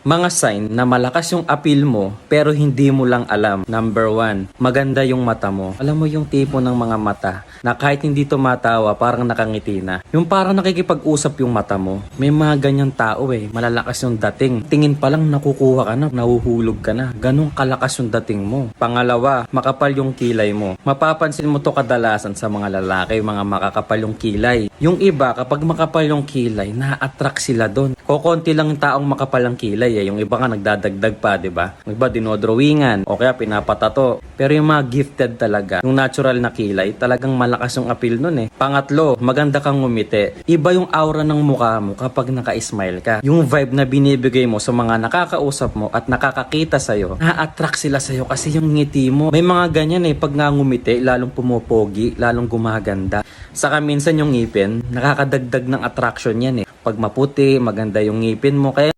Mga sign na malakas yung appeal mo pero hindi mo lang alam. Number 1, maganda yung mata mo. Alam mo yung tipo ng mga mata na kahit hindi tumatawa parang nakangiti na. Yung parang nakikipag-usap yung mata mo. May mga ganyang tao malalakas yung dating. Tingin pa lang nakukuha ka na, nahuhulog ka na. Ganong kalakas yung dating mo. Pangalawa, makapal yung kilay mo. Mapapansin mo to kadalasan sa mga lalaki, mga makakapal yung kilay. Yung iba, kapag makapal yung kilay, na-attract sila doon. Kokonti lang yung taong makapal ang kilay Yung iba nga nagdadagdag pa, di ba? Yung iba dinodrawingan o kaya pinapatato. Pero yung mga gifted talaga, yung natural na kilay, talagang malakas yung appeal nun Pangatlo, maganda kang ngumiti. Iba yung aura ng mukha mo kapag naka-smile ka. Yung vibe na binibigay mo sa mga nakakausap mo at nakakakita sa'yo, na-attract sila sa'yo kasi yung ngiti mo. May mga ganyan pag nga ngumiti, lalong pumopogi, lalong gumaganda. Saka minsan yung ngipin, nakakadagdag ng attraction yan Pag maputi, maganda yung ngipin mo. Kaya